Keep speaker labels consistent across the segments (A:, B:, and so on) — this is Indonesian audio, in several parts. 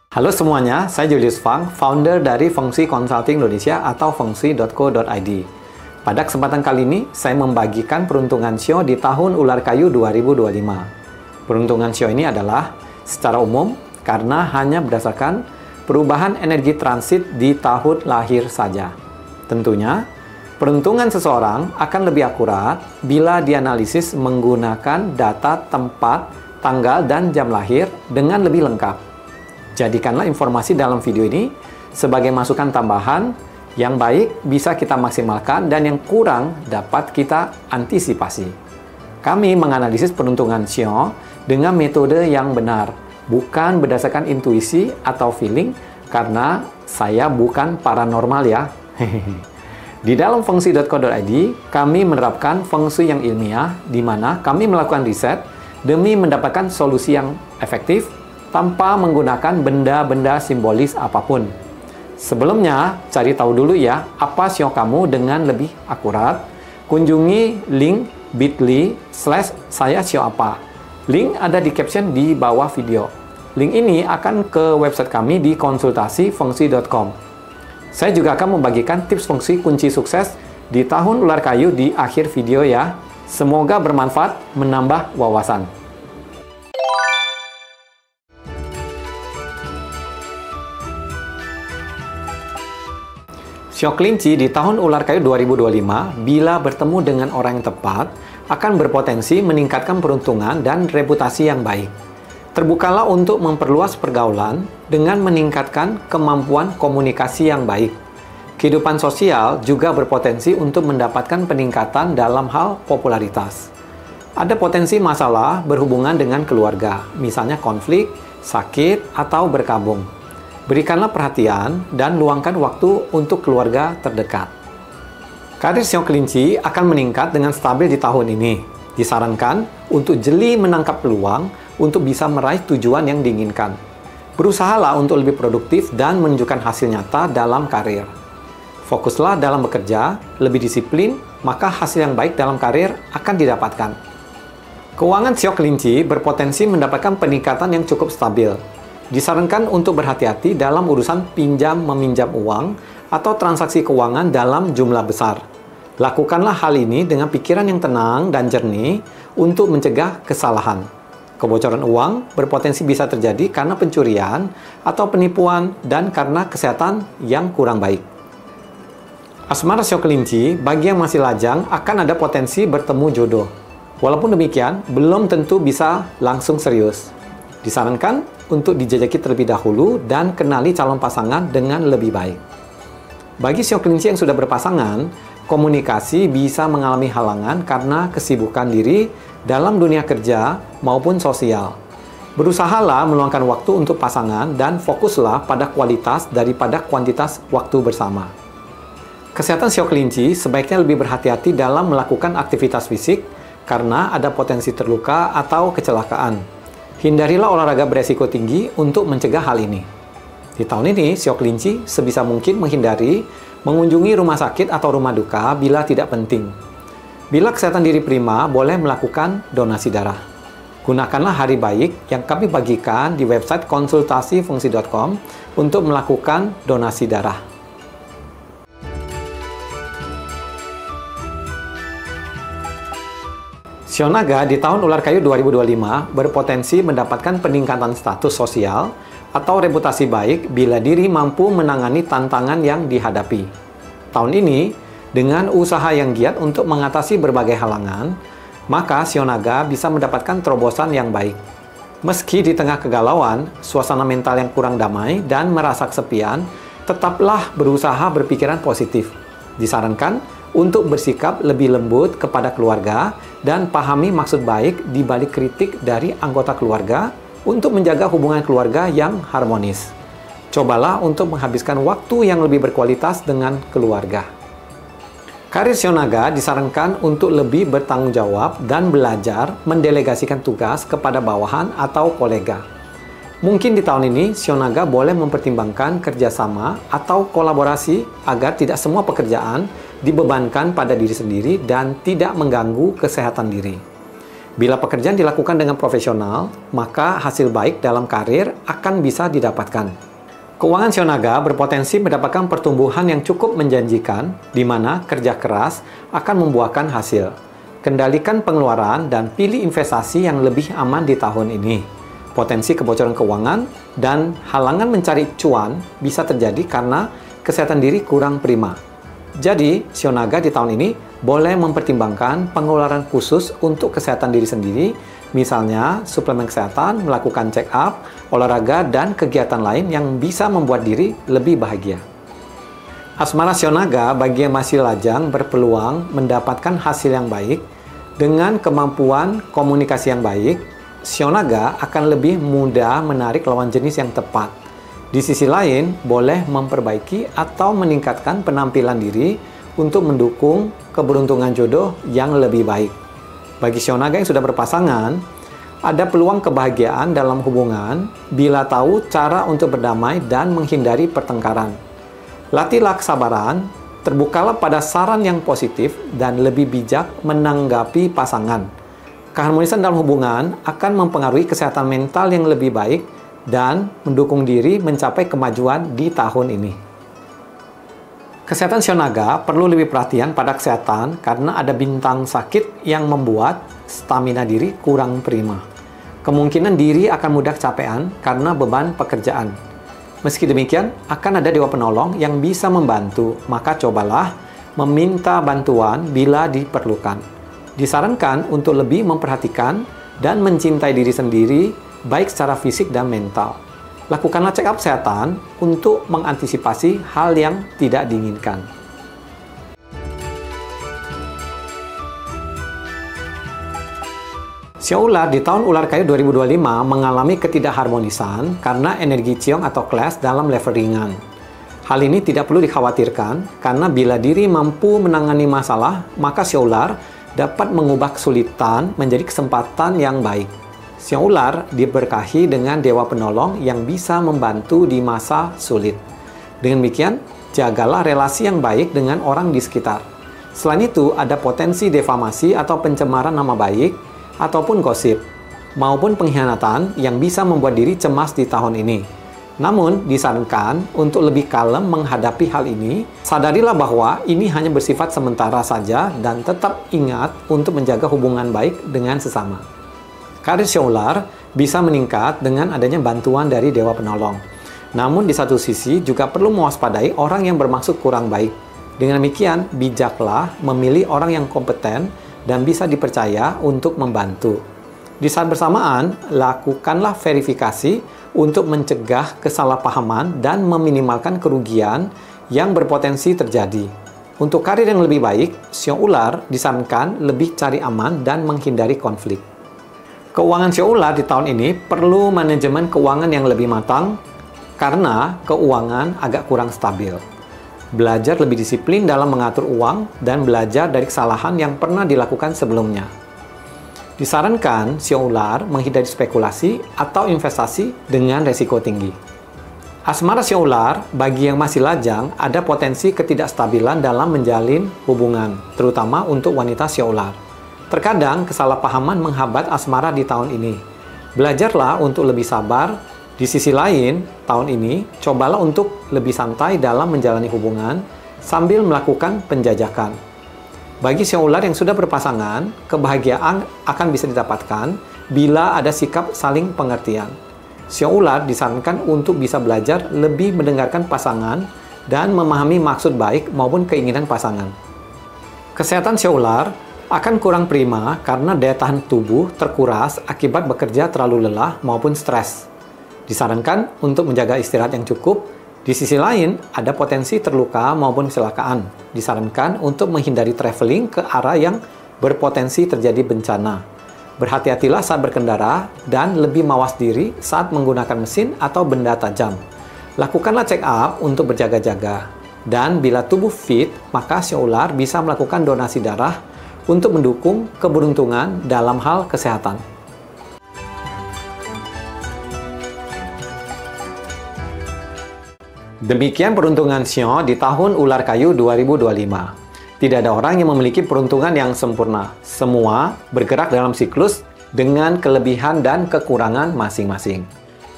A: Halo semuanya, saya Julius Fang, founder dari Fengsi Consulting Indonesia atau fengsi.co.id. Pada kesempatan kali ini, saya membagikan peruntungan Shio di tahun Ular Kayu 2025. Peruntungan Shio ini adalah secara umum karena hanya berdasarkan perubahan energi transit di tahun lahir saja. Tentunya, peruntungan seseorang akan lebih akurat bila dianalisis menggunakan data tempat, tanggal, dan jam lahir dengan lebih lengkap. Jadikanlah informasi dalam video ini sebagai masukan tambahan yang baik bisa kita maksimalkan dan yang kurang dapat kita antisipasi. Kami menganalisis peruntungan Shio dengan metode yang benar, bukan berdasarkan intuisi atau feeling, karena saya bukan paranormal ya. Di dalam fengsi.co.id, kami menerapkan fengsi yang ilmiah, di mana kami melakukan riset demi mendapatkan solusi yang efektif tanpa menggunakan benda-benda simbolis apapun. Sebelumnya, cari tahu dulu ya apa Shio kamu dengan lebih akurat. Kunjungi link bit.ly/saya Shio apa. Link ada di caption di bawah video. Link ini akan ke website kami di konsultasifengsi.com. Saya juga akan membagikan tips fengsi kunci sukses di tahun ular kayu di akhir video ya. Semoga bermanfaat, menambah wawasan. Shio kelinci di tahun ular kayu 2025 bila bertemu dengan orang yang tepat akan berpotensi meningkatkan peruntungan dan reputasi yang baik. Terbukalah untuk memperluas pergaulan dengan meningkatkan kemampuan komunikasi yang baik. Kehidupan sosial juga berpotensi untuk mendapatkan peningkatan dalam hal popularitas. Ada potensi masalah berhubungan dengan keluarga, misalnya konflik, sakit, atau berkabung. Berikanlah perhatian dan luangkan waktu untuk keluarga terdekat. Karir Shio kelinci akan meningkat dengan stabil di tahun ini. Disarankan untuk jeli menangkap peluang untuk bisa meraih tujuan yang diinginkan. Berusahalah untuk lebih produktif dan menunjukkan hasil nyata dalam karir. Fokuslah dalam bekerja, lebih disiplin, maka hasil yang baik dalam karir akan didapatkan. Keuangan Shio kelinci berpotensi mendapatkan peningkatan yang cukup stabil. Disarankan untuk berhati-hati dalam urusan pinjam-meminjam uang atau transaksi keuangan dalam jumlah besar. Lakukanlah hal ini dengan pikiran yang tenang dan jernih untuk mencegah kesalahan. Kebocoran uang berpotensi bisa terjadi karena pencurian atau penipuan dan karena kesehatan yang kurang baik. Asmara Shio kelinci, bagi yang masih lajang akan ada potensi bertemu jodoh. Walaupun demikian, belum tentu bisa langsung serius. Disarankan untuk dijajaki terlebih dahulu dan kenali calon pasangan dengan lebih baik. Bagi Shio kelinci yang sudah berpasangan, komunikasi bisa mengalami halangan karena kesibukan diri dalam dunia kerja maupun sosial. Berusahalah meluangkan waktu untuk pasangan dan fokuslah pada kualitas daripada kuantitas waktu bersama. Kesehatan Shio kelinci sebaiknya lebih berhati-hati dalam melakukan aktivitas fisik karena ada potensi terluka atau kecelakaan. Hindarilah olahraga beresiko tinggi untuk mencegah hal ini. Di tahun ini, Shio kelinci sebisa mungkin menghindari mengunjungi rumah sakit atau rumah duka bila tidak penting. Bila kesehatan diri prima, boleh melakukan donasi darah. Gunakanlah hari baik yang kami bagikan di website konsultasifengsi.com untuk melakukan donasi darah. Shio naga di tahun ular kayu 2025 berpotensi mendapatkan peningkatan status sosial atau reputasi baik bila diri mampu menangani tantangan yang dihadapi. Tahun ini, dengan usaha yang giat untuk mengatasi berbagai halangan, maka Shio naga bisa mendapatkan terobosan yang baik. Meski di tengah kegalauan, suasana mental yang kurang damai, dan merasa kesepian, tetaplah berusaha berpikiran positif. Disarankan untuk bersikap lebih lembut kepada keluarga dan pahami maksud baik di balik kritik dari anggota keluarga untuk menjaga hubungan keluarga yang harmonis. Cobalah untuk menghabiskan waktu yang lebih berkualitas dengan keluarga. Karir Shio naga disarankan untuk lebih bertanggung jawab dan belajar mendelegasikan tugas kepada bawahan atau kolega. Mungkin di tahun ini, Shio naga boleh mempertimbangkan kerjasama atau kolaborasi agar tidak semua pekerjaan dibebankan pada diri sendiri dan tidak mengganggu kesehatan diri. Bila pekerjaan dilakukan dengan profesional, maka hasil baik dalam karir akan bisa didapatkan. Keuangan Shio Naga berpotensi mendapatkan pertumbuhan yang cukup menjanjikan, di mana kerja keras akan membuahkan hasil. Kendalikan pengeluaran dan pilih investasi yang lebih aman di tahun ini. Potensi kebocoran keuangan dan halangan mencari cuan bisa terjadi karena kesehatan diri kurang prima. Jadi, Shio Naga di tahun ini boleh mempertimbangkan pengeluaran khusus untuk kesehatan diri sendiri, misalnya suplemen kesehatan, melakukan check up, olahraga, dan kegiatan lain yang bisa membuat diri lebih bahagia. Asmara Shio Naga bagi yang masih lajang berpeluang mendapatkan hasil yang baik. Dengan kemampuan komunikasi yang baik, Shio Naga akan lebih mudah menarik lawan jenis yang tepat. Di sisi lain, boleh memperbaiki atau meningkatkan penampilan diri untuk mendukung keberuntungan jodoh yang lebih baik. Bagi Shio Naga yang sudah berpasangan, ada peluang kebahagiaan dalam hubungan bila tahu cara untuk berdamai dan menghindari pertengkaran. Latihlah kesabaran, terbukalah pada saran yang positif, dan lebih bijak menanggapi pasangan. Keharmonisan dalam hubungan akan mempengaruhi kesehatan mental yang lebih baik dan mendukung diri mencapai kemajuan di tahun ini. Kesehatan Shio Naga perlu lebih perhatian pada kesehatan karena ada bintang sakit yang membuat stamina diri kurang prima. Kemungkinan diri akan mudah kecapean karena beban pekerjaan. Meski demikian, akan ada dewa penolong yang bisa membantu, maka cobalah meminta bantuan bila diperlukan. Disarankan untuk lebih memperhatikan dan mencintai diri sendiri, baik secara fisik dan mental. Lakukanlah check up kesehatan untuk mengantisipasi hal yang tidak diinginkan. Shio Ular di tahun Ular Kayu 2025 mengalami ketidakharmonisan karena energi Ciong atau clash dalam level ringan. Hal ini tidak perlu dikhawatirkan karena bila diri mampu menangani masalah, maka Shio Ular dapat mengubah kesulitan menjadi kesempatan yang baik. Shio Ular diberkahi dengan dewa penolong yang bisa membantu di masa sulit. Dengan demikian, jagalah relasi yang baik dengan orang di sekitar. Selain itu, ada potensi defamasi atau pencemaran nama baik, ataupun gosip, maupun pengkhianatan yang bisa membuat diri cemas di tahun ini. Namun, disarankan untuk lebih kalem menghadapi hal ini. Sadarilah bahwa ini hanya bersifat sementara saja dan tetap ingat untuk menjaga hubungan baik dengan sesama. Karir Shio Ular bisa meningkat dengan adanya bantuan dari dewa penolong. Namun di satu sisi juga perlu mewaspadai orang yang bermaksud kurang baik. Dengan demikian, bijaklah memilih orang yang kompeten dan bisa dipercaya untuk membantu. Di saat bersamaan, lakukanlah verifikasi untuk mencegah kesalahpahaman dan meminimalkan kerugian yang berpotensi terjadi. Untuk karir yang lebih baik, Shio Ular disarankan lebih cari aman dan menghindari konflik. Keuangan Shio Ular di tahun ini perlu manajemen keuangan yang lebih matang karena keuangan agak kurang stabil. Belajar lebih disiplin dalam mengatur uang dan belajar dari kesalahan yang pernah dilakukan sebelumnya. Disarankan Shio Ular menghindari spekulasi atau investasi dengan resiko tinggi. Asmara Shio Ular bagi yang masih lajang ada potensi ketidakstabilan dalam menjalin hubungan, terutama untuk wanita Shio Ular. Terkadang kesalahpahaman menghambat asmara di tahun ini. Belajarlah untuk lebih sabar. Di sisi lain, tahun ini cobalah untuk lebih santai dalam menjalani hubungan sambil melakukan penjajakan. Bagi Shio Ular yang sudah berpasangan, kebahagiaan akan bisa didapatkan bila ada sikap saling pengertian. Shio Ular disarankan untuk bisa belajar lebih mendengarkan pasangan dan memahami maksud baik maupun keinginan pasangan. Kesehatan Shio Ular akan kurang prima karena daya tahan tubuh terkuras akibat bekerja terlalu lelah maupun stres. Disarankan untuk menjaga istirahat yang cukup. Di sisi lain, ada potensi terluka maupun kecelakaan. Disarankan untuk menghindari traveling ke arah yang berpotensi terjadi bencana. Berhati-hatilah saat berkendara dan lebih mawas diri saat menggunakan mesin atau benda tajam. Lakukanlah check up untuk berjaga-jaga. Dan bila tubuh fit, maka Shio Ular bisa melakukan donasi darah untuk mendukung keberuntungan dalam hal kesehatan. Demikian peruntungan Shio di tahun Ular Kayu 2025. Tidak ada orang yang memiliki peruntungan yang sempurna. Semua bergerak dalam siklus dengan kelebihan dan kekurangan masing-masing.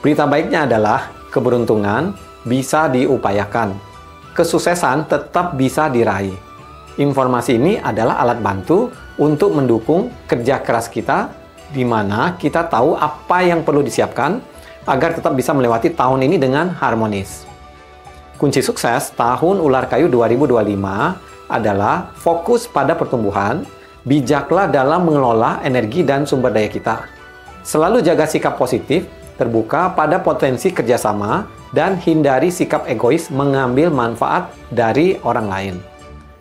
A: Berita baiknya adalah keberuntungan bisa diupayakan. Kesuksesan tetap bisa diraih. Informasi ini adalah alat bantu untuk mendukung kerja keras kita, di mana kita tahu apa yang perlu disiapkan agar tetap bisa melewati tahun ini dengan harmonis. Kunci sukses tahun ular kayu 2025 adalah fokus pada pertumbuhan, bijaklah dalam mengelola energi dan sumber daya kita. Selalu jaga sikap positif, terbuka pada potensi kerjasama, dan hindari sikap egois mengambil manfaat dari orang lain.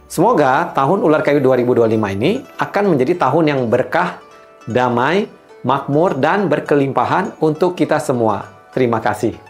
A: Semoga tahun ular kayu 2025 ini akan menjadi tahun yang berkah, damai, makmur, dan berkelimpahan untuk kita semua. Terima kasih.